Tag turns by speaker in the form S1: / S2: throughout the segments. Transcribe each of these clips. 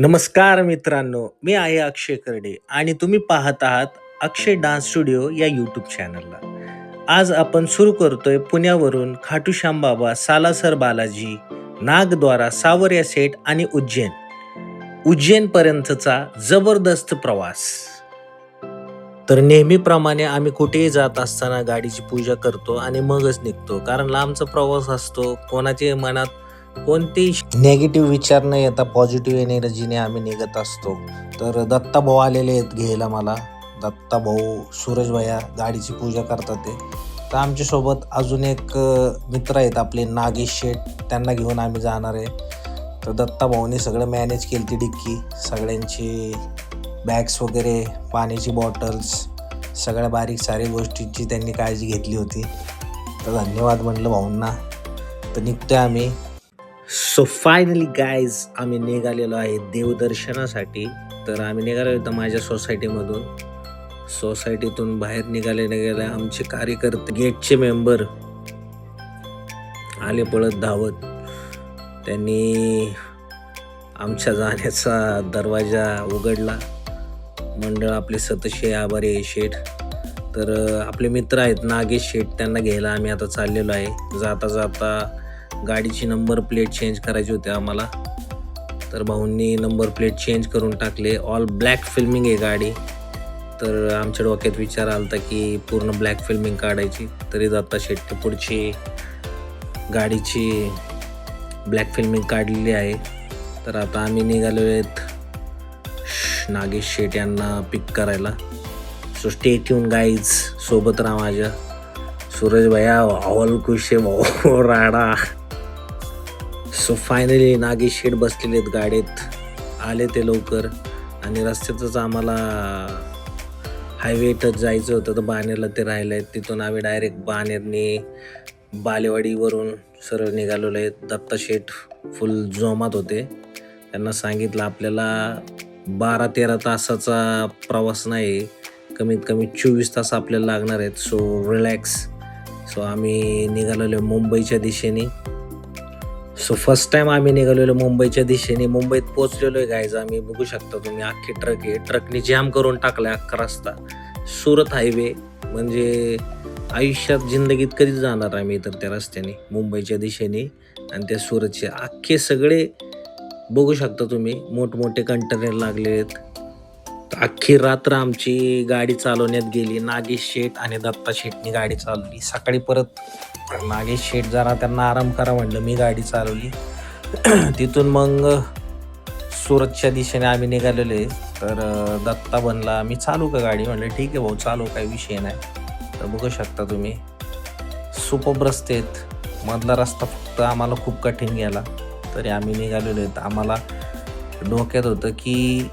S1: नमस्कार मित्रांनो, मी आहे अक्षय करडे आणि तुम्ही पाहत आहात अक्षय डान्स स्टुडिओ या यूट्यूब चॅनलला. आज आपण सुरू करतोय पुण्यावरून खाटूश्याम बाबा, सालासर बालाजी, नागद्वारा, सावर्या सेट आणि उज्जैनपर्यंतचा जबरदस्त प्रवास. तर नेहमीप्रमाणे आम्ही कुठेही जात असताना गाडीची पूजा करतो आणि मगच निघतो. कारण लांबचा प्रवास असतो. कोणाच्या मनात कोणतेही निगेटिव्ह विचार न येता पॉझिटिव्ह एनर्जीने आम्ही निघत असतो. तर दत्ता भाऊ आलेले आहेत घ्यायला मला. दत्ता भाऊ, सूरज भैया गाडीची पूजा करतात ते. तर आमच्यासोबत अजून एक मित्र आहेत आपले नागेश शेठ, त्यांना घेऊन आम्ही जाणार आहे. तर दत्ता भाऊने सगळं मॅनेज केली ती डिक्की, सगळ्यांची बॅग्स वगैरे, पाण्याची बॉटल्स, सगळ्या बारीक सारी गोष्टींची त्यांनी काळजी घेतली होती. तर धन्यवाद म्हणलं भाऊंना. तर निघतोय आम्ही. सो फायनली गाईज, आम्ही निघालेलो आहे देवदर्शनासाठी. तर आम्ही निघालो होतो माझ्या सोसायटीमधून. सोसायटीतून बाहेर निघाले आमचे कार्यकर्ते, गेटचे मेंबर आले पळत धावत. त्यांनी आमच्या जाण्याचा दरवाजा उघडला. मंडळ आपले सतशे आभारी आहे शेठ. तर आपले मित्र आहेत नागेश शेठ, त्यांना घ्यायला आम्ही आता चाललेलो आहे. जाता जाता गाडीची नंबर प्लेट चेंज करायची होती आम्हाला. तर भाऊंनी नंबर प्लेट चेंज करून टाकले. ऑल ब्लॅक फिल्मिंग आहे गाडी. तर आमच्या डोक्यात विचार आला की पूर्ण ब्लॅक फिल्मिंग काढायची. तरी दत्ता शेट्टी पुढची गाडीची ब्लॅक फिल्मिंग काढलेली आहे. तर आता आम्ही निघालो आहेत नागेश शेट यांना पिक करायला. सो स्टे ट्यून गाईज, सोबत राहा माझ्या. सूरज भैया ऑल खुश आहे भाऊ राडा. सो फायनली नागेश शेट बसलेले आहेत गाडीत. आले ते लवकर आणि रस्त्यातच आम्हाला हायवे टच जायचं होतं. तर बाणेरला ते राहिलं आहे. तिथून आम्ही डायरेक्ट बाणेरने बालेवाडीवरून सरळ निघालेलो आहे. दत्ता शेठ फुल जोमात होते. त्यांना सांगितलं आपल्याला 12-13 तासाचा प्रवास नाही, कमीत कमी 24 तास आपल्याला लागणार आहेत. So relax. सो आम्ही निघालेलो मुंबईच्या दिशेने. सो फर्स्ट टाईम आम्ही निघालेलो मुंबईच्या दिशेने. मुंबईत पोहोचलेलो आहे गाईज. आम्ही बघू शकता तुम्ही, अख्खी ट्रक आहे. ट्रकने जॅम करून टाकला अख्खा रस्ता. सुरत हायवे म्हणजे आयुष्यात जिंदगीत कधीच जाणार आम्ही तर त्या रस्त्याने मुंबईच्या दिशेने. आणि त्या सुरतचे अख्खे सगळे बघू शकता तुम्ही, मोठमोठे कंटेनर लागले आहेत. अख्खी रात्र आमची गाडी चालवण्यात गेली. नागेश शेठ आणि दत्ता शेठनी गाडी चालवली. सकाळी परत नागेश शेठ जरा त्यांना आराम करा म्हणलं, मी गाडी चालवली. तिथून मग सुरतच्या दिशेने आम्ही निघालेलो आहे. तर दत्ता बनला, मी चालू का गाडी? म्हणलं ठीक आहे भाऊ चालू, काही विषय नाही. तर बघू शकता तुम्ही सुपर रस्ते आहेत. मधला रस्ता फक्त आम्हाला खूप कठीण गेला. तरी आम्ही निघालेलो आहेत. आम्हाला डोक्यात होतं की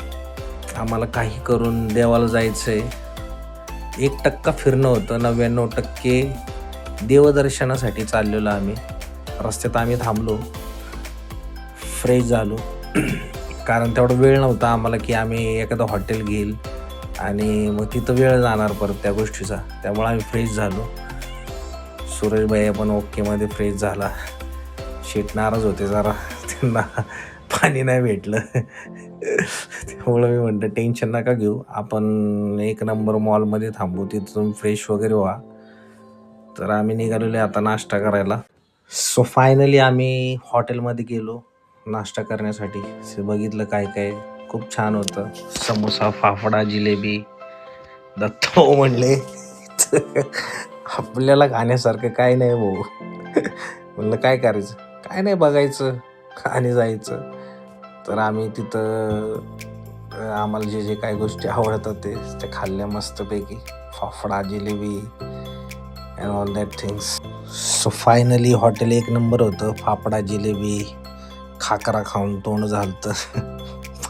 S1: आम्हाला काही करून देवाला जायचं आहे. 1% फिरणं होतं, 99% देवदर्शनासाठी चाललेलो आम्ही. रस्त्यात आम्ही थांबलो, फ्रेश झालो. कारण तेवढा वेळ नव्हता आम्हाला की आम्ही एखादं हॉटेल घेईल आणि मग तिथं वेळ जाणार परत त्या गोष्टीचा. त्यामुळे आम्ही फ्रेश झालो. सूरज भैया पण ओकेमध्ये फ्रेश झाला. शेट नाराज होते जरा, त्यांना पाणी नाही भेटलं. त्यामुळं मी म्हणलं टेन्शन नका घेऊ, आपण 1 नंबर मॉलमध्ये थांबू, तिथून फ्रेश वगैरे व्हा. तर आम्ही निघालेलो आता नाश्ता करायला. सो फायनली आम्ही हॉटेलमध्ये गेलो नाश्ता करण्यासाठी. बघितलं काय काय, खूप छान होतं. समोसा, फाफडा, जिलेबी. दत्ता म्हणले आपल्याला खाण्यासारखं काय नाही भाऊ. म्हणलं काय करायचं, काय नाही, बघायचं आणि जायचं. तर आम्ही तिथं आम्हाला जे जे काही गोष्टी आवडतात ते खाल्ल्या मस्तपैकी. Fafda, jalebi and all that things. So finally hotel 1 number होतं. फाफडा, जिलेबी, खाकरा खाऊन तोंड झालतं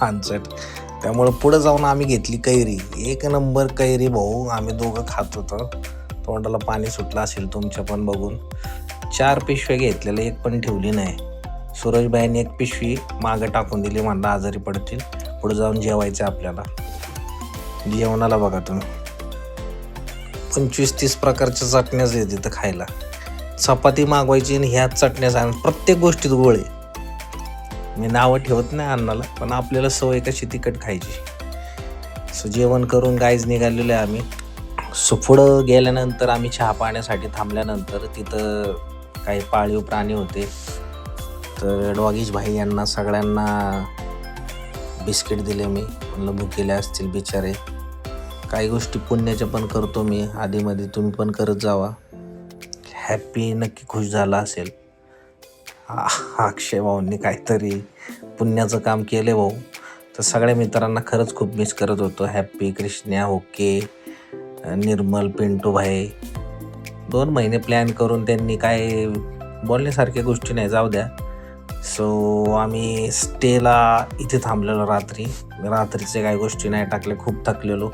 S1: पानसट. त्यामुळं पुढं जाऊन आम्ही घेतली कैरी. 1 नंबर कैरी भाऊ. आम्ही दोघं खात होतो. तोंडाला पाणी सुटलं असेल तुमच्या पण बघून. 4 पिशव्या घेतलेल्या, 1 पण ठेवली नाही. सूरजबाईंनी 1 पिशवी मागं टाकून दिली, म्हणलं आजारी पडतील, पुढे जाऊन जेवायचं आपल्याला. जेवणाला बघा तुम्ही 25-30 प्रकारच्या चटण्याच आहेत तिथं खायला. चपाती मागवायची आणि ह्याच चटण्याचा, प्रत्येक गोष्टीत गोळे. मी नावं ठेवत नाही अन्नाला, पण आपल्याला सवय कशी तिखट खायची. सो जेवण करून गाईज निघालेलो आहे आम्ही. सो पुढं गेल्यानंतर आम्ही चहा पाण्यासाठी थांबल्यानंतर तिथं काही पाळीव प्राणी होते. तर डॉगीज भाई यांना सगळ्यांना बिस्किट दिले मी. म्हणलं भुकेले असतील बिचारे. काही गोष्टी पुण्याच्या पण करतो मी आधीमध्ये, तुम्ही पण करत जावा. हॅपी नक्की खुश झाला असेल. अक्षय भाऊंनी काहीतरी पुण्याचं काम केले भाऊ. तर सगळ्या मित्रांना खरंच खूप मिस करत होतो. हॅपी, कृष्ण्या, ओके, निर्मल, पिंटू भाई. 2 महिने प्लॅन करून त्यांनी काय बोलण्यासारख्या गोष्टी नाही, जाऊ द्या. सो आम्ही स्टेला इथे थांबलेलो रात्रीचे काही गोष्टी नाही टाकल्या. खूप थकलेलो.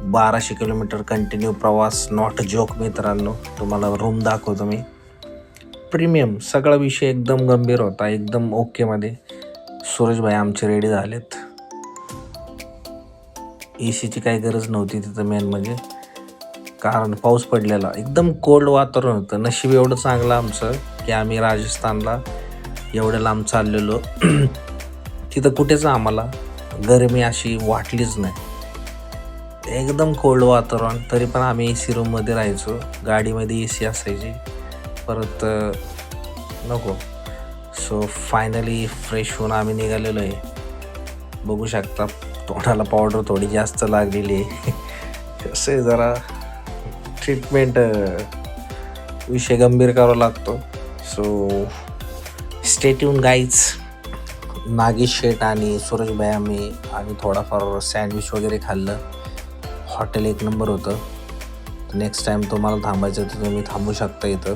S1: 1200 किलोमीटर कंटिन्यू प्रवास, नॉट जोक मित्रांनो. तुम्हाला रूम दाखवतो मी. प्रीमियम, सगळा विषय एकदम गंभीर होता, एकदम ओकेमध्ये. सूरज भाई आमचे रेडी झालेत. एसीची काही गरज नव्हती तिथं मेन म्हणजे, कारण पाऊस पडलेला. एकदम कोल्ड वातावरण होतं. नशीब एवढं चांगलं आमचं की आम्ही राजस्थानला एवढं लांब चाललेलो. तिथं कुठेच आम्हाला गरमी अशी वाटलीच नाही. एकदम कोल्ड वातावरण. तरी पण आम्ही AC रूममध्ये राहायचो. गाडीमध्ये AC असायची, परत नको. सो फायनली फ्रेश होऊन आम्ही निघालेलो आहे. बघू शकता तोंडाला पावडर थोडी जास्त लागलेली आहे. कसं आहे, जरा ट्रीटमेंट विषय गंभीर करावा लागतो. So stay tune guys. Nagesh Sheth आणि सूरज भाई आम्ही थोडाफार सँडविच वगैरे खाल्लं. हॉटेल 1 नंबर होतं. नेक्स्ट टाईम तुम्हाला थांबायचं तर तुम्ही थांबू शकता. इथं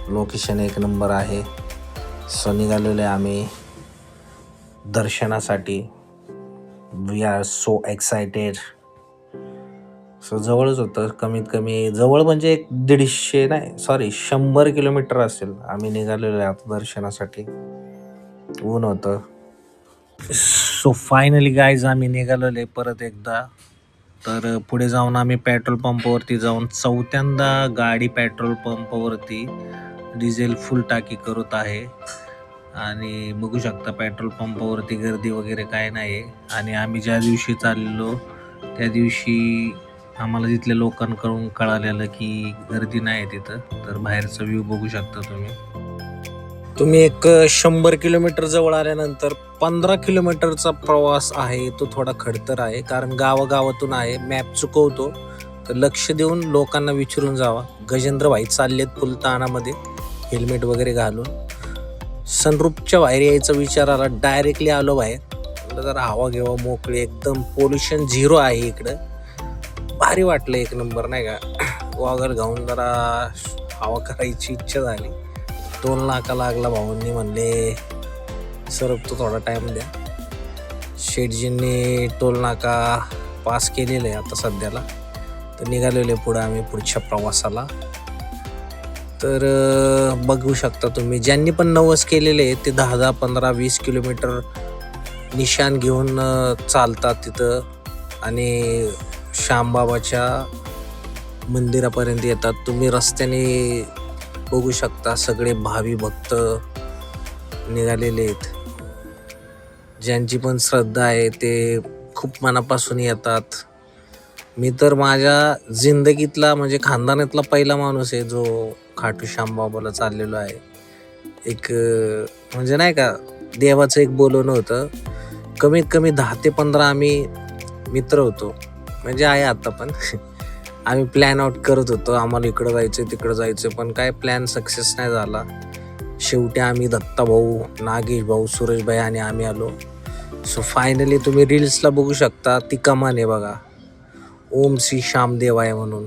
S1: लोकेशन 1 नंबर आहे. सो निघालेलो आहे आम्ही दर्शनासाठी. We are so excited. So जवळच होतं, कमीत कमी जवळ म्हणजे 100 किलोमीटर असेल. आम्ही निघालेलो आहे आता दर्शनासाठी. ऊन होतं. सो फायनली गाईज आम्ही निघालेलो आहे परत एकदा. तर पुढे जाऊन आम्ही पेट्रोल पंपावरती जाऊन 4थ्यांदा गाडी पेट्रोल पंपावरती डिझेल फुल टाकी करत आहे. आणि बघू शकता पेट्रोल पंपावरती गर्दी वगैरे काय नाही. आणि आम्ही ज्या दिवशी चाललेलो त्या दिवशी आम्हाला तिथल्या लोकांकडून कळालेलं की गर्दी नाही तिथं. तर बाहेरचा व्ह्यू बघू शकता तुम्ही. एक 100 किलोमीटर जवळ आल्यानंतर 15 किलोमीटरचा प्रवास आहे. तो थोडा खडतर आहे, कारण गावागावातून आहे. मॅप चुकवतो, तर लक्ष देऊन लोकांना विचारून जावा. गजेंद्र भाई चाललेत फुल ताणामध्ये, हेल्मेट वगैरे घालून. सनरूफच्या बाहेर यायचा विचार आला, डायरेक्टली आलो बाहेर. जरा हवा घेवा मोकळी, एकदम पोल्युशन 0 आहे इकडं. भारी वाटलं, 1 नंबर नाही का. वॉगर घाऊन जरा हवा करायची इच्छा झाली. टोल नाका लागला. भाऊंनी म्हणले सरकतो, थोडा टाईम द्या. शेठजींनी टोल नाका पास केलेलं आहे आता सध्याला. तर निघालेले पुढं आम्ही पुढच्या प्रवासाला. तर बघू शकता तुम्ही, ज्यांनी पण नवस केलेले आहे ते 10-10, 15, 20 किलोमीटर निशाण घेऊन चालतात तिथं. आणि श्यामबाबाच्या मंदिरापर्यंत येतात. तुम्ही रस्त्याने बघू शकता सगळे भावी भक्त निघालेले आहेत. ज्यांची पण श्रद्धा आहे ते खूप मनापासून येतात. मी तर माझ्या जिंदगीतला म्हणजे खानदानातला पहिला माणूस आहे जो खाटू श्यामबाबाला चाललेलो आहे. एक म्हणजे नाही का, देवाचं एक बोलवणं होतं. कमीत कमी 10 ते 15 आम्ही मित्र होतो, म्हणजे आहे आता पण. आम्ही प्लॅन आउट करत होतो, आम्हाला इकडं जायचं तिकडं जायचं, पण काय प्लॅन सक्सेस नाही झाला. शेवटी आम्ही दत्ता भाऊ, नागेश भाऊ, सूरज भाई आणि आम्ही आलो. सो फायनली तुम्ही रील्सला बघू शकता ती कमान आहे बघा, ओम श्री श्यामदेवाय म्हणून.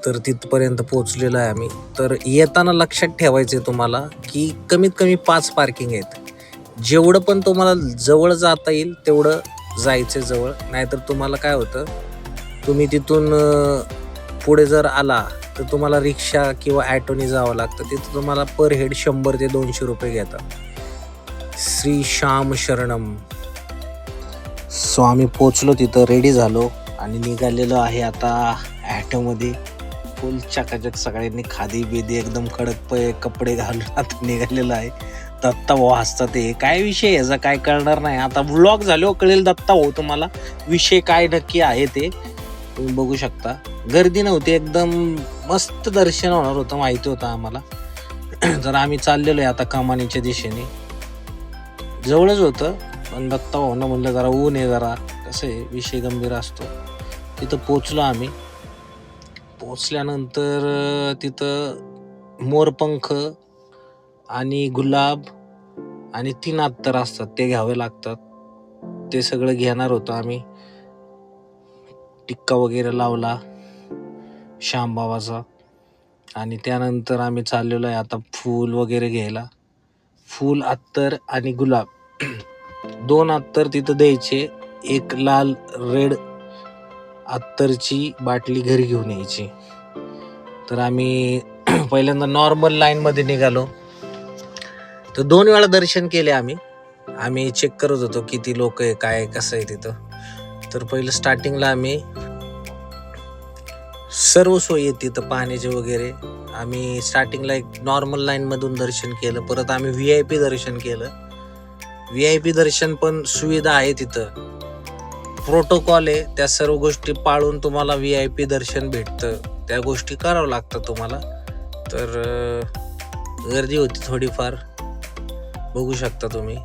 S1: तर तिथपर्यंत पोचलेलो आहे आम्ही. तर येताना लक्षात ठेवायचं आहे तुम्हाला की कमीत कमी 5 पार्किंग आहेत. जेवढं पण तुम्हाला जवळ जाता येईल तेवढं जायचं जवळ. नाहीतर तुम्हाला काय होतं, तुम्ही तिथून पुढे जर आला तर तुम्हाला रिक्षा किंवा ॲटोनी जावं लागतं. तिथं तुम्हाला पर हेड 100 ते 200 रुपये घेतात. श्री श्याम शरणम. सो आम्ही पोचलो तिथं, रेडी झालो आणि निघालेलो आहे आता ॲटोमध्ये. फुल चकाचक सगळ्यांनी खादी बेदी एकदम कडक कपडे घालून आता निघालेलं आहे. दत्ता भाऊ हसतात ते काय विषय याचा काय कळणार नाही. आता व्लॉग झालो कळेल दत्ता भाऊ तुम्हाला विषय काय नक्की आहे ते तुम्ही बघू शकता. गर्दी नव्हती, एकदम मस्त दर्शन होणार होतं माहिती होतं आम्हाला. तर आम्ही चाललेलो आहे आता कमानीच्या दिशेने. जवळच होतं पण दत्ता भाऊनं म्हणलं जरा ऊन आहे, जरा कसं आहे विषय गंभीर असतो. तिथं पोचलो आम्ही. पोचल्यानंतर तिथं मोरपंख आणि गुलाब आणि 3 अत्तर असतात ते घ्यावे लागतात. ते सगळं घेणार होतो आम्ही. टिक्का वगैरे लावला श्यामबाबाचा आणि त्यानंतर आम्ही चाललेलो आहे आता फूल वगैरे घ्यायला. फूल, अत्तर आणि गुलाब 2 अत्तर तिथं द्यायचे. एक लाल रेड अत्तरची बाटली घरी घेऊन यायची. तर आम्ही पहिल्यांदा नॉर्मल लाईनमध्ये निघालो. तर 2 वेळा दर्शन केले आम्ही चेक करत होतो किती लोक आहे काय कसं आहे तिथं. तर पहिलं स्टार्टिंगला आम्ही सर्व सोयी आहेत तिथं पाण्याचे वगैरे. आम्ही स्टार्टिंगला एक नॉर्मल लाईनमधून दर्शन केलं. परत आम्ही VIP दर्शन केलं. VIP दर्शन पण सुविधा आहे तिथं, प्रोटोकॉल आहे. त्या सर्व गोष्टी पाळून तुम्हाला VIP दर्शन भेटतं. त्या गोष्टी करावं लागतं तुम्हाला. तर गर्दी होती थोडीफार, बघू शकता तुम्ही.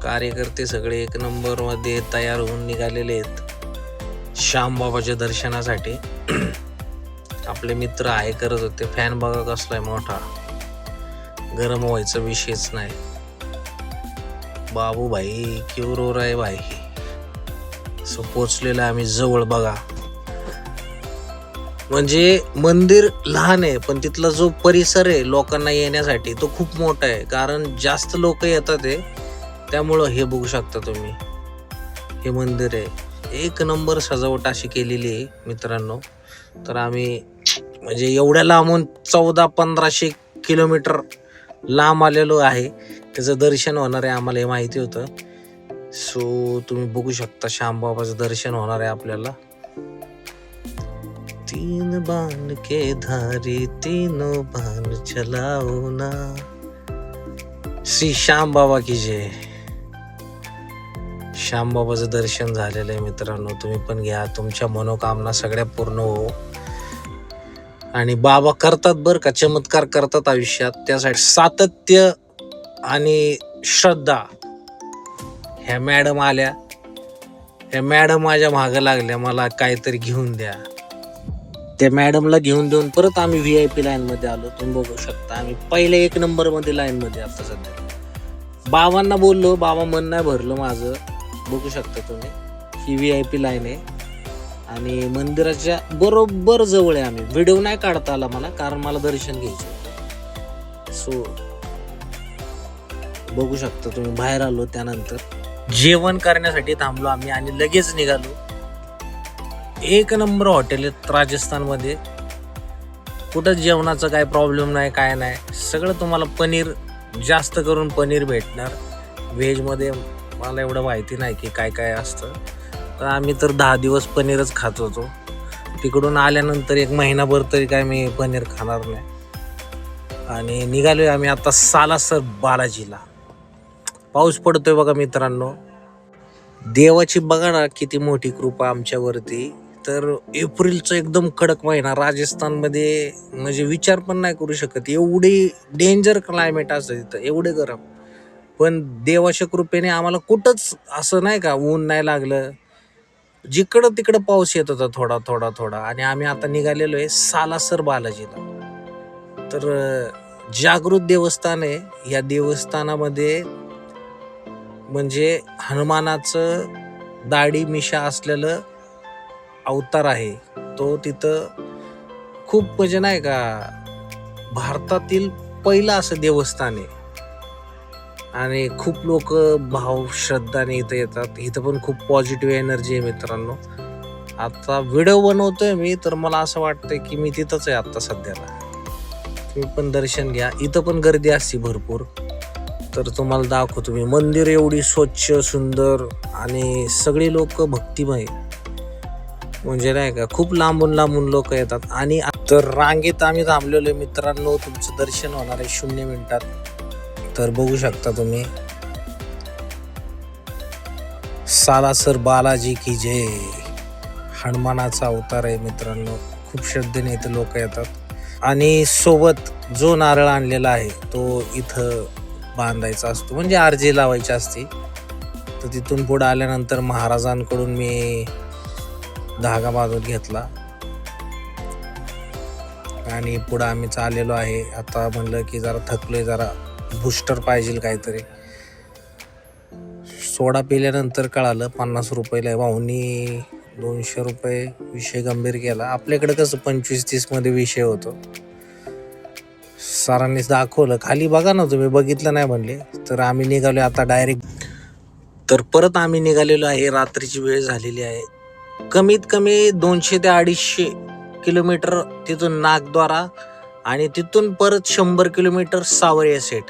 S1: कार्यकर्ते सगळे 1 नंबर मध्ये तयार होऊन निघालेले आहेत श्यामबाबाच्या दर्शनासाठी. आपले मित्र आहे करत होते. फॅन बघा कसलाय मोठा, गरम व्हायचा विषयच नाही. बाबू भाई क्यों रो रहा है भाई. सो पोचलेलं आम्ही जवळ बघा. म्हणजे मंदिर लहान आहे पण तिथला जो परिसर आहे लोकांना येण्यासाठी तो खूप मोठा आहे. कारण जास्त लोक येतात आहे त्यामुळं हे बघू शकता तुम्ही. हे मंदिर आहे, 1 नंबर सजावट अशी केलेली आहे मित्रांनो. तर आम्ही म्हणजे एवढ्या लांबून 1400-1500 किलोमीटर लांब आलेलो आहे. त्याचं दर्शन होणार आहे आम्हाला हे माहिती होतं. सो तुम्ही बघू शकता श्यामबाबाचं दर्शन होणार आहे आपल्याला. 3 बाण के धारी तीनों बाण चलाओ ना. श्री श्याम बाबा की जय. श्यामबाबाचं दर्शन झालेलं आहे मित्रांनो. तुम्ही पण घ्या, तुमच्या मनोकामना सगळ्या पूर्ण हो. आणि बाबा करतात बरं का, चमत्कार करतात आयुष्यात. त्यासाठी सातत्य आणि श्रद्धा. ह्या मॅडम आल्या, ह्या मॅडम माझ्या मागं लागल्या मला काहीतरी घेऊन द्या. त्या मॅडमला घेऊन देऊन परत आम्ही VIP लाईन मध्ये आलो. तुम्ही बघू शकता आम्ही पहिल्या 1 नंबर मध्ये लाईन मध्ये आता सध्या. बाबांना बोललो, बाबा मन नाही भरलं माझं. बघू शकता तुम्ही ही VIP लाईन आहे आणि मंदिराच्या बरोबर जवळ आहे. आम्ही व्हिडिओ नाही काढता आला मला कारण मला दर्शन घ्यायचं होतं. सो बघू शकता तुम्ही बाहेर आलो. त्यानंतर जेवण करण्यासाठी थांबलो आम्ही आणि लगेच निघालो. 1 नंबर हॉटेल आहेत राजस्थानमध्ये. कुठं जेवणाचा काय प्रॉब्लेम नाही, काय नाही. सगळं तुम्हाला पनीर, जास्त करून पनीर भेटणार. व्हेजमध्ये मला एवढं माहिती नाही की काय काय असतं. तर आम्ही तर 10 दिवस पनीरच खात होतो. तिकडून आल्यानंतर 1 महिनाभर तरी काय मी पनीर खाणार नाही. आणि निघालोय आम्ही आता सालासर बालाजीला. पाऊस पडतोय बघा मित्रांनो. देवाची बघा ना किती मोठी कृपा आमच्यावरती. तर एप्रिलचा एकदम कडक महिना राजस्थानमध्ये, म्हणजे विचार पण नाही करू शकत. एवढी डेंजर क्लायमेट असतं तिथं, एवढे गरम. पण देवाच्या कृपेने आम्हाला कुठंच असं नाही का ऊन नाही लागलं. जिकडं तिकडं पाऊस येत होता थोडा थोडा थोडा. आणि आम्ही आता निघालेलो आहे सालासर बालाजीला. तर जागृत देवस्थान आहे. या देवस्थानामध्ये म्हणजे हनुमानाचं दाढी मिशा असलेलं अवतार आहे. तो तिथं खूप म्हणजे नाही का भारतातील पहिलं असं देवस्थान आहे. आणि खूप लोक भाव श्रद्धाने इथं येतात. इथं पण खूप पॉझिटिव्ह एनर्जी आहे मित्रांनो. आता व्हिडिओ बनवतोय मी तर मला असं वाटतंय की मी तिथंच आहे आता सध्याला. तुम्ही पण दर्शन घ्या. इथं पण गर्दी असते भरपूर. तर तुम्हाला दाखवतो मी. मंदिर एवढी स्वच्छ सुंदर आणि सगळी लोक भक्तिमय, म्हणजे नाही का खूप लांबून लांबून लोक येतात. आणि तर रांगेत आम्ही थांबलेलो मित्रांनो, तुमचं दर्शन होणार आहे 0 मिनिटात. तर बघू शकता तुम्ही. सालासर बालाजी की जय. हनुमानाचा अवतार आहे मित्रांनो. खूप श्रद्धेने इथं लोक येतात आणि सोबत जो नारळ आणलेला आहे तो इथं बांधायचा असतो, म्हणजे आरजी लावायची असते. तर तिथून पुढे आल्यानंतर महाराजांकडून मी धागा बांधून घेतला आणि पुढं आम्ही चाललेलो आहे. आता म्हणलं की जरा थकलोय, जरा बूस्टर पाहिजे काहीतरी. सोडा पिल्यानंतर कळालं 50 रुपयाला आहे. भाऊनी 200 रुपये विषय गंभीर केला. आपल्याकडे कसं 25-30 मध्ये विषय होतो. सरांनीच दाखवलं. खाली बघा ना तुम्ही, बघितलं नाही म्हणले. तर आम्ही निघालो आता डायरेक्ट. तर परत आम्ही निघालेलो आहे. रात्रीची वेळ झालेली आहे. कमीत कमी 200 ते 250 किलोमीटर तिथून नागद्वारा आणि तिथून परत 100 किलोमीटर सावर्या सेट.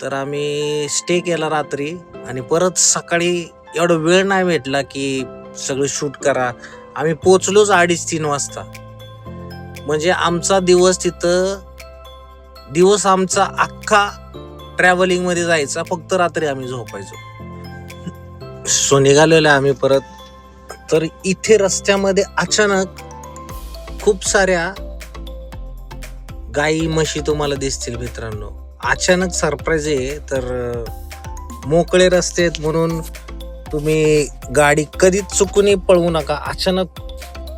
S1: तर आम्ही स्टे केला रात्री आणि परत सकाळी एवढा वेळ नाही भेटला की सगळं शूट करा. आम्ही पोचलोच 2:30-3 वाजता. म्हणजे आमचा दिवस आमचा अख्खा ट्रॅव्हलिंग मध्ये जायचा, फक्त रात्री आम्ही झोपायचो. सो निघालेलो आम्ही परत. तर इथे रस्त्यामध्ये अचानक खूप साऱ्या गाई म्हशी तुम्हाला दिसतील मित्रांनो. अचानक सरप्राईज आहे. तर मोकळे रस्ते आहेत म्हणून तुम्ही गाडी कधीच चुकूनही पळवू नका. अचानक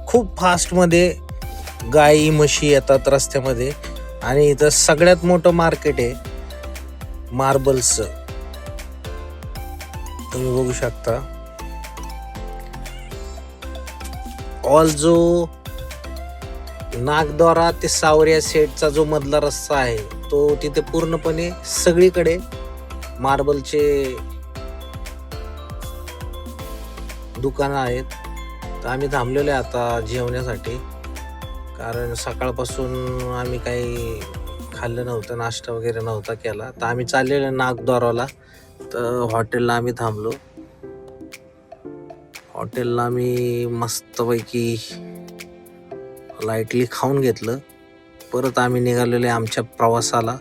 S1: खूप फास्टमध्ये गाई म्हशी येतात रस्त्यामध्ये. आणि इथं सगळ्यात मोठं मार्केट आहे मार्बल्सचं, तुम्ही बघू शकता. ऑल जो नागद्वारा ते सावर्या सेटचा जो मधला रस्ता आहे तो तिथे पूर्णपणे सगळीकडे मार्बलचे दुकानं आहेत. तर आम्ही थांबलेलो आहे आता जेवण्यासाठी, कारण सकाळपासून आम्ही काही खाल्लं नव्हतं, नाश्ता वगैरे नव्हता केला. तर आम्ही चाललेलो नागद्वाराला. तर हॉटेलला आम्ही थांबलो. हॉटेलला आम्ही मस्तपैकी लाईटली खाऊन घेतलं. परत आम्ही निघालेलो आहे आमच्या प्रवासाला.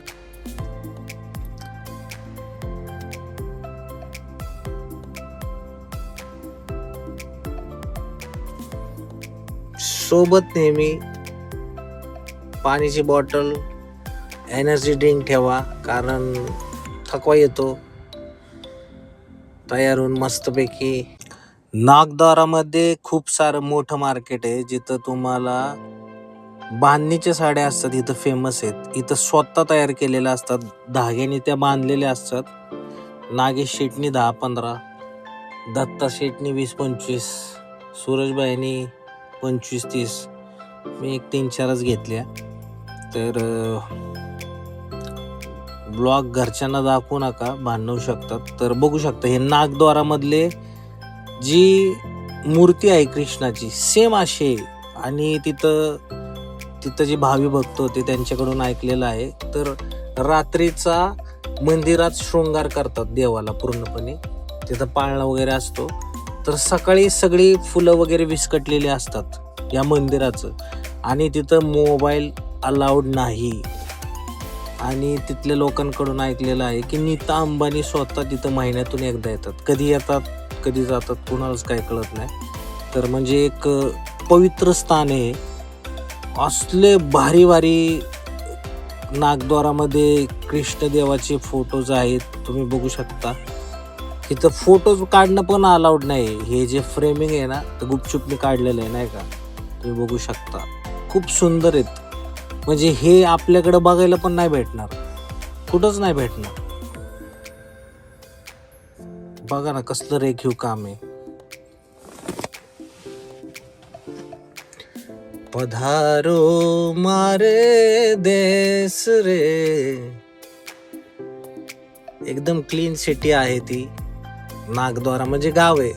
S1: सोबत नेहमी पाण्याची बॉटल, एनर्जी ड्रिंक ठेवा, कारण थकवा येतो. तयार होऊन मस्तपैकी. नागद्वारामध्ये खूप सारं मोठं मार्केट आहे जिथं तुम्हाला बांधणीच्या साड्या असतात. इथं फेमस आहेत. इथं स्वतः तयार केलेल्या असतात, धाग्याने त्या बांधलेल्या असतात. नागेश शेटनी 10-15, दत्ता शेटनी 20-25, सूरजबाईंनी 25-30, मी 3-4च घेतल्या. तर ब्लॉग घरच्यांना दाखवू नका, भांडणू शकतात. तर बघू शकता हे नागद्वारामधले जी मूर्ती आहे कृष्णाची सेम अशी. आणि तिथं जे भावी भक्त होते त्यांच्याकडून ऐकलेलं आहे. तर रात्रीचा मंदिरात शृंगार करतात देवाला पूर्णपणे. तिथं पाळणा वगैरे असतो. तर सकाळी सगळी फुलं वगैरे विस्कटलेली असतात या मंदिराचं. आणि तिथं मोबाईल अलाउड नाही. आणि तिथल्या लोकांकडून ऐकलेलं आहे की नीता अंबानी स्वतः तिथं महिन्यातून एकदा येतात. कधी येतात कधी जातात कुणालाच काही कळत नाही. तर म्हणजे एक पवित्र स्थान आहे. असले भारी भारी नागद्वारामध्ये कृष्णदेवाचे फोटोज आहेत, तुम्ही बघू शकता. इथं फोटोज काढणं पण अलाउड नाही. हे जे फ्रेमिंग आहे ना तर गुपचूप मी काढलेलं आहे, नाही का, तुम्ही बघू शकता. खूप सुंदर आहेत. म्हणजे हे आपल्याकडे बघायला पण नाही भेटणार, कुठंच नाही भेटणार. बघा ना कसलं रेखीव काम आहे. पधारो मारे देश रे. एकदम क्लीन सिटी आहे ती नागद्वारा. म्हणजे गाव आहे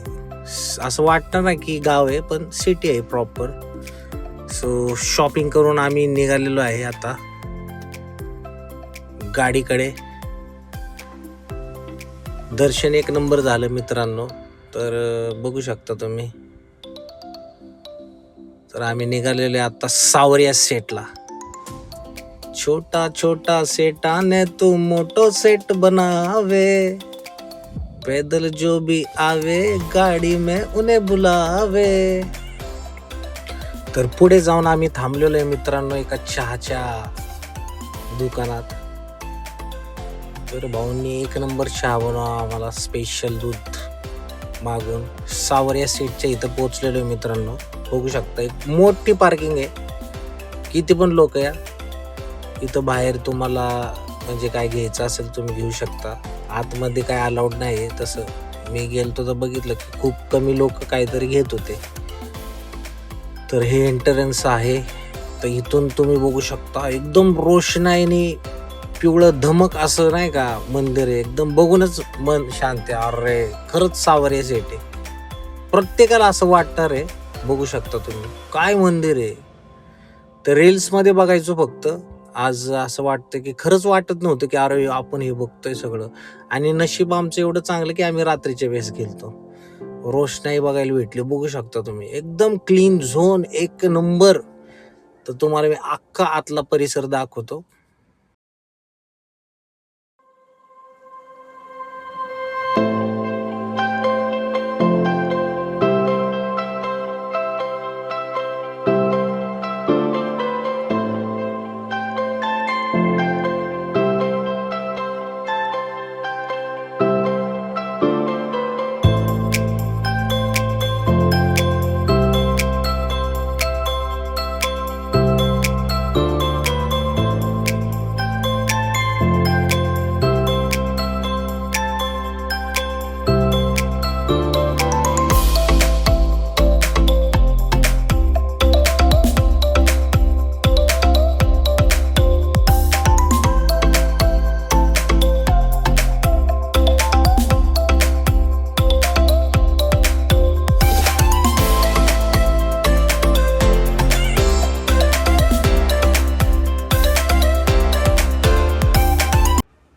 S1: असं वाटतं ना की गाव आहे, पण सिटी आहे प्रॉपर. सो शॉपिंग करून आम्ही निघालेलो आहे आता गाडीकडे. दर्शन एक नंबर झालं मित्रांनो. तर बघू शकता तुम्ही. तर आम्ही निघालेले आता सावरिया सेटला. छोटा छोटा सेटाने तू मोटो सेट बनावे, पैदल जो भी आवे गाडी में उन्हें बुलावे. तर पुढे जाऊन आम्ही थांबलेलो आहे मित्रांनो एका चहाच्या दुकानात. तर भाऊंनी एक नंबर चहा बनवा आम्हाला, स्पेशल दूध मागून. सावरिया सीटच्या इथं पोहोचलेलो आहे मित्रांनो. बघू शकता एक मोठी पार्किंग आहे, किती पण लोक या. इथं बाहेर तुम्हाला म्हणजे काय घ्यायचं असेल तुम्ही घेऊ शकता, आतमध्ये काय अलाउड नाही आहे. तसं मी गेलतो तर बघितलं की खूप कमी लोक काहीतरी घेत होते. तर हे एंट्रन्स आहे. तर इथून तुम्ही बघू शकता एकदम रोषणाईने पिवळं धमक असं नाही का मंदिर आहे. एकदम बघूनच मन शांत आहे. अरे खरंच सावरिया सेट आहे, प्रत्येकाला असं वाटणार आहे. बघू शकता तुम्ही काय मंदिर आहे. तर रील्समध्ये बघायचो फक्त, आज असं वाटतं की खरंच वाटत नव्हतं की अरे आपण हे बघतोय सगळं. आणि नशीब आमचं एवढं चांगलं की आम्ही रात्रीच्या वेळेस गेलतो, रोषणाई बघायला भेटली. बघू शकता तुम्ही एकदम क्लीन झोन, एक नंबर. तर तुम्हाला मी अख्खा आतला परिसर दाखवतो.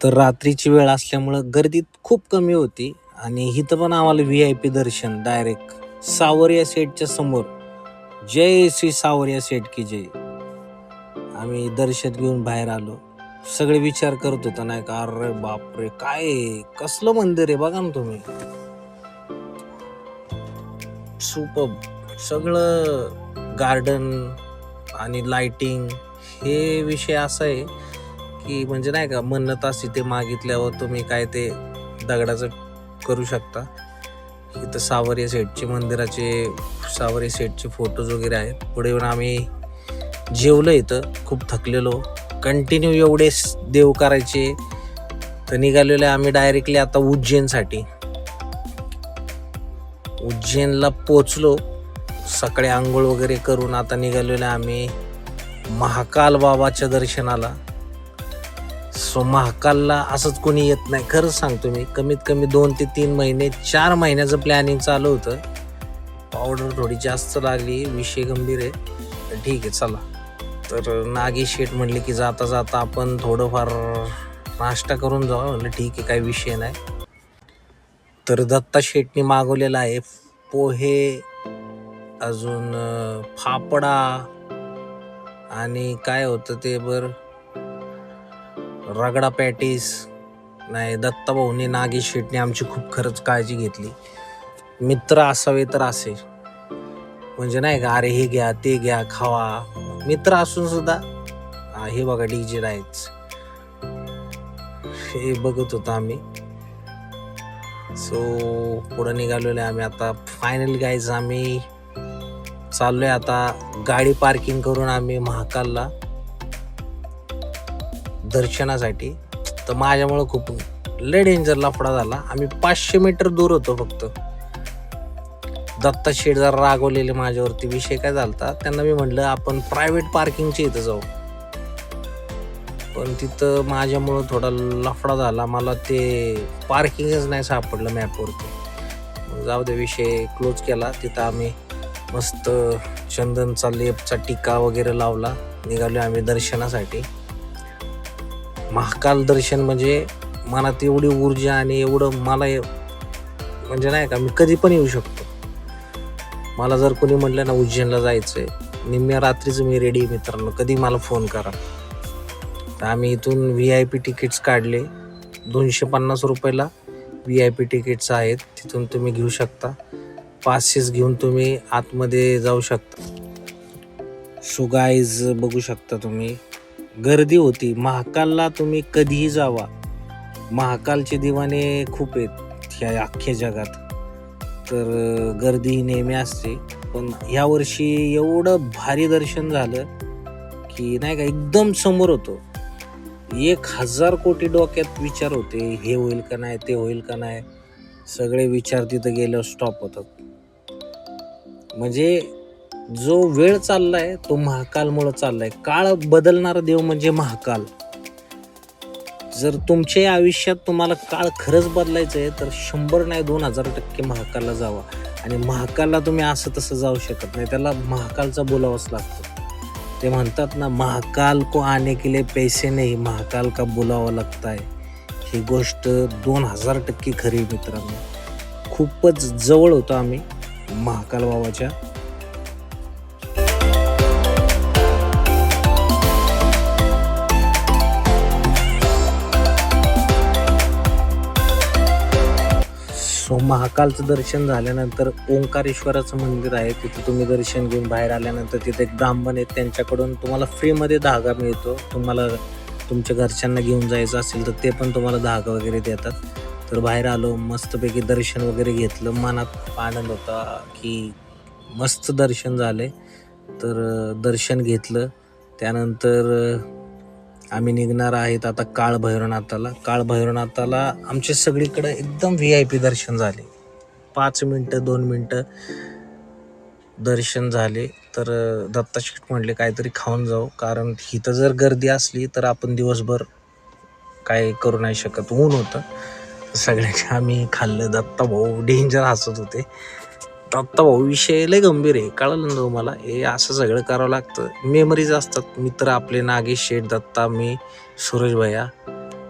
S1: तर रात्रीची वेळ असल्यामुळं गर्दी खूप कमी होती. आणि इथं पण आम्हाला VIP दर्शन डायरेक्ट सावरिया सेटच्या समोर. जय श्री सावरिया सेट की जय. आम्ही दर्शन घेऊन बाहेर आलो. सगळे विचार करत होता नाही का, अरे बापरे काय कसलं मंदिर आहे बघा ना तुम्ही. सुपर्ब सगळं गार्डन आणि लाइटिंग. हे विषय असा आहे की म्हणजे नाही का मन्नत असते ते मागितल्यावर तुम्ही काय ते दगडाचं करू शकता. इथं सावरिया सेटचे मंदिराचे, सावरिया सेटचे फोटोज वगैरे आहेत. पुढे येऊन आम्ही जेवलो. इथं खूप थकलेलो, कंटिन्यू एवढे देव करायचे. तर निघालेले आम्ही डायरेक्टली आता उज्जैनसाठी. उज्जैनला पोचलो, सकाळी आंघोळ वगैरे करून आता निघालेलो आम्ही महाकाल बाबाच्या दर्शनाला. सो महाकालला असंच कोणी येत नाही, खरंच सांगतो मी. कमीत कमी 2 ते 3 महिने 4 महिन्याचं प्लॅनिंग चालू होतं. पावडर थोडी जास्त लागली, विषय गंभीर आहे. तर ठीक आहे चला. तर नागी शेठ म्हणले की जाता जाता आपण थोडंफार नाश्ता करून जाऊ. म्हणलं ठीक आहे, काही विषय नाही. तर दत्ता शेठनी मागवलेला आहे पोहे, अजून फाफडा आणि काय होतं ते बरं रगडा पॅटीस. नाही, दत्ता भाऊनी नागी शेठने आमची खूप खरंच काळजी घेतली. मित्र असावे तर असे म्हणजे नाही का, अरे हे घ्या ते घ्या खावा. मित्र असून सुद्धा हे बघा DJ राईट्स हे बघत होतो आम्ही. सो पुढे निघालेलो आम्ही आता. फायनली गाईज आम्ही चाललोय आता. गाडी पार्किंग करून आम्ही महाकालला दर्शनासाठी. तर माझ्यामुळं खूप लय डेंजर लफडा झाला. आम्ही 500 मीटर दूर होतो फक्त. दत्ता शेठ जरा रागवलेले माझ्यावरती. विषय काय झालता, त्यांना मी म्हटलं आपण प्रायव्हेट पार्किंगच्या इथं जाऊ, पण तिथं माझ्यामुळं थोडा लफडा झाला. मला ते पार्किंगच नाही सापडलं मॅपवरती. मग जाऊ दे, विषय क्लोज केला. तिथं आम्ही मस्त चंदनचा लेपचा टिका वगैरे लावला. निघालो आम्ही दर्शनासाठी. महाकाल दर्शन म्हणजे मनात एवढी ऊर्जा आणि एवढं मला म्हणजे नाही का, मी कधी पण येऊ शकतो. मला जर कोणी म्हटलं ना उज्जैनला जायचंय निम्म्या रात्रीच मी रेडी आहे मित्रांनो, कधी मला फोन करा. तर आम्ही इथून VIP तिकीट्स काढले. 250 रुपयाला VIP तिकीट्स आहेत, तिथून तुम्ही घेऊ शकता. पासेस घेऊन तुम्ही आतमध्ये जाऊ शकता. सो गाईज बघू शकता तुम्ही, गर्दी होती. महाकालला तुम्ही कधीही जावा, महाकालचे दिवाने खूप आहेत ह्या अख्ख्या जगात. तर गर्दी ही नेहमी असते, पण यावर्षी एवढं भारी दर्शन झालं की नाही का, एकदम समोर होतो. 1000 कोटी डोक्यात विचार होते, हे होईल का नाही, ते होईल का नाही. सगळे विचार तिथं गेल्यावर स्टॉप होतात. म्हणजे जो वेळ चाललाय तो महाकालमुळे चाललाय. काळ बदलणारा देव म्हणजे महाकाल. जर तुमच्या आयुष्यात तुम्हाला काळ खरंच बदलायचं आहे तर 100 नाही 2000% महाकालला जावा. आणि महाकालला तुम्ही असं तसं जाऊ शकत नाही, त्याला महाकालचा बोलावंच लागतं. ते म्हणतात ना, महाकाल को आने के लिए पैसे नहीं, महाकाल का बुलावा लगता है. ही गोष्ट 2000% खरी मित्रांनो. खूपच जवळ होतो आम्ही महाकाल बाबाच्या. सो महाकालचं दर्शन झाल्यानंतर ओंकारेश्वराचं मंदिर आहे, तिथे तुम्ही दर्शन घेऊन बाहेर आल्यानंतर तिथे एक ब्राह्मण आहेत, त्यांच्याकडून तुम्हाला फ्रीमध्ये धागा मिळतो. तुम्हाला तुमच्या घरच्यांना घेऊन जायचं असेल तर ते पण तुम्हाला धागा वगैरे देतात. तर बाहेर आलो, मस्तपैकी दर्शन वगैरे घेतलं. मनात खूप आनंद होता की मस्त दर्शन झाले. तर दर्शन घेतलं, त्यानंतर आम्ही निघणार आहेत आता काळभैरवनाथाला. काळभैरवनाथाला आमच्या सगळीकडं एकदम VIP दर्शन झाले. 5 मिनटं 2 मिनटं दर्शन झाले. तर दत्ताशेठ म्हणले काहीतरी खाऊन जाऊ, कारण इथं जर गर्दी असली तर आपण दिवसभर काय करू नाही शकत, ऊन होतं. सगळ्यांनी आम्ही खाल्लं. दत्ता भाऊ डेंजर हसत होते. दत्ता भाऊ विषय लय गंभीर आहे, कळलं ना तुम्हाला. हे असं सगळं करावं लागतं, मेमरीज असतात. मित्र आपले नागेश शेठ, दत्ता, मी, सूरज भैया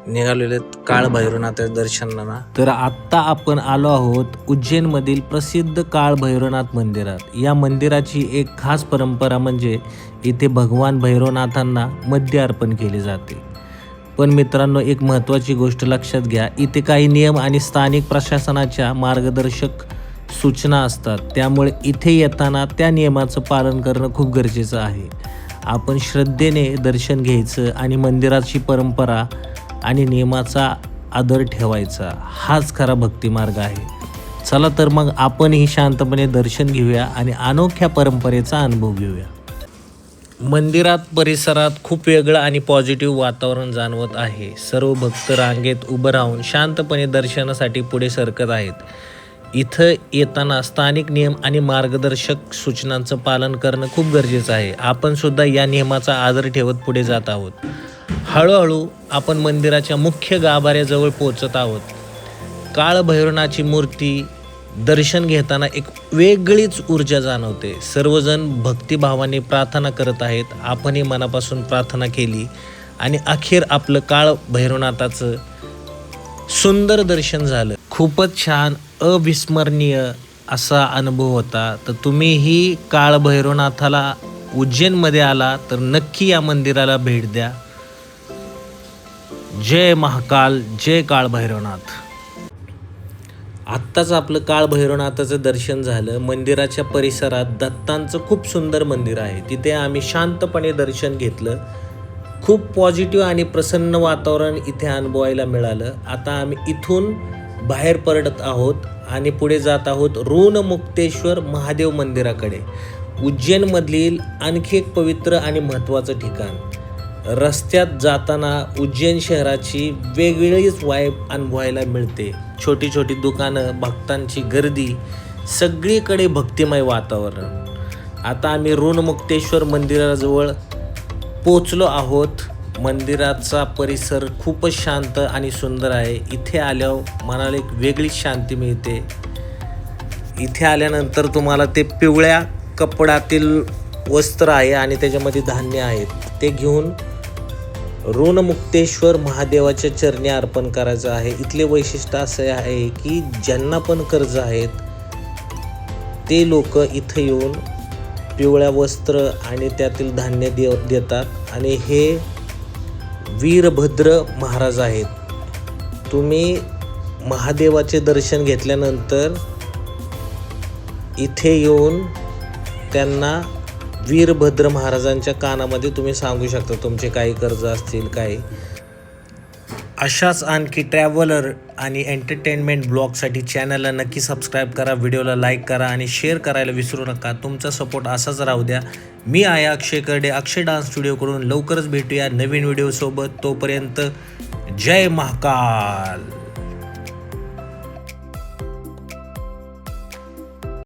S1: निघालेले काळभैरवनाथाच्या दर्शनाला. तर आत्ता आपण आलो आहोत उज्जैनमधील प्रसिद्ध काळभैरवनाथ मंदिरात. या मंदिराची एक खास परंपरा म्हणजे इथे भगवान भैरवनाथांना मद्य अर्पण केले जाते. पण मित्रांनो, एक महत्त्वाची गोष्ट लक्षात घ्या, इथे काही नियम आणि स्थानिक प्रशासनाच्या मार्गदर्शक सूचना असतात. त्यामुळे इथे येताना त्या नियमाचं पालन करणं खूप गरजेचं आहे. आपण श्रद्धेने दर्शन घ्यायचं आणि मंदिराची परंपरा आणि नियमाचा आदर ठेवायचा, हाच खरा भक्तिमार्ग आहे. चला तर मग आपणही शांतपणे दर्शन घेऊया आणि अनोख्या परंपरेचा अनुभव घेऊया. मंदिरात परिसरात खूप वेगळं आणि पॉझिटिव्ह वातावरण जाणवत आहे. सर्व भक्त रांगेत उभं राहून शांतपणे दर्शनासाठी पुढे सरकत आहेत. इथं येताना स्थानिक नियम आणि मार्गदर्शक सूचनांचं पालन करणं खूप गरजेचं आहे. आपण सुद्धा या नियमाचा आदर ठेवत पुढे जात आहोत. हळूहळू आपण मंदिराच्या मुख्य गाभाऱ्याजवळ पोहोचत आहोत. काळभैरवनाथाची मूर्ती दर्शन घेताना एक वेगळीच ऊर्जा जाणवते. सर्वजण भक्तिभावाने प्रार्थना करत आहेत. आपणही मनापासून प्रार्थना केली आणि अखेर आपलं काळभैरवनाथाचं सुंदर दर्शन झालं. खूपच छान, अविस्मरणीय असा अनुभव होता. तर तुम्हीही काळभैरवनाथाला उज्जैनमध्ये आला तर नक्की या मंदिराला भेट द्या. जय महाकाल, जय काळभैरवनाथ. आत्ताच आपलं काळभैरवनाथाचं दर्शन झालं. मंदिराच्या परिसरात दत्तांचं खूप सुंदर मंदिर आहे, तिथे आम्ही शांतपणे दर्शन घेतलं. खूप पॉझिटिव्ह आणि प्रसन्न वातावरण इथे अनुभवायला मिळालं. आता आम्ही इथून बाहेर पडत आहोत आणि पुढे जात आहोत ऋणमुक्तेश्वर महादेव मंदिराकडे. उज्जैनमधील आणखी एक पवित्र आणि महत्त्वाचं ठिकाण. रस्त्यात जाताना उज्जैन शहराची वेगळीच वाईब अनुभवायला मिळते. छोटी छोटी दुकानं, भक्तांची गर्दी, सगळीकडे भक्तिमय वातावरण. आता आम्ही ऋणमुक्तेश्वर मंदिराजवळ पोचलो आहोत. मंदिराचा परिसर खूपच शांत आणि सुंदर आहे. इथे आल्यावर मनाला एक वेगळीच शांती मिळते. इथे आल्यानंतर तुम्हाला ते पिवळ्या कपड्यातील वस्त्र आहे आणि त्याच्यामध्ये धान्य आहेत, ते घेऊन ऋणमुक्तेश्वर महादेवाच्या चरणी अर्पण करायचं आहे. इथले वैशिष्ट्य असं आहे की ज्यांना पण कर्ज आहेत ते लोक इथं येऊन पिवळ्या वस्त्र आणि त्यातील धान्य देतात आणि हे वीरभद्र महाराज आहेत. तुम्ही महादेवाचे दर्शन घेतल्यानंतर इथे येऊन त्यांना वीरभद्र महाराजांच्या कानामध्ये तुम्ही सांगू शकता तुमचे काही कर्ज असतील काही. अशाच आणखी ट्रॅव्हलर आणि एंटरटेनमेंट ब्लॉगसाठी चॅनलला नक्की सबस्क्राईब करा, व्हिडिओला लाईक करा आणि शेअर करायला विसरू नका. तुमचा सपोर्ट असाच राहू द्या. मी आहे अक्षय करडे, अक्षय डान्स स्टुडिओकडून. लवकरच भेटूया नवीन व्हिडिओसोबत. तोपर्यंत जय महाकाल.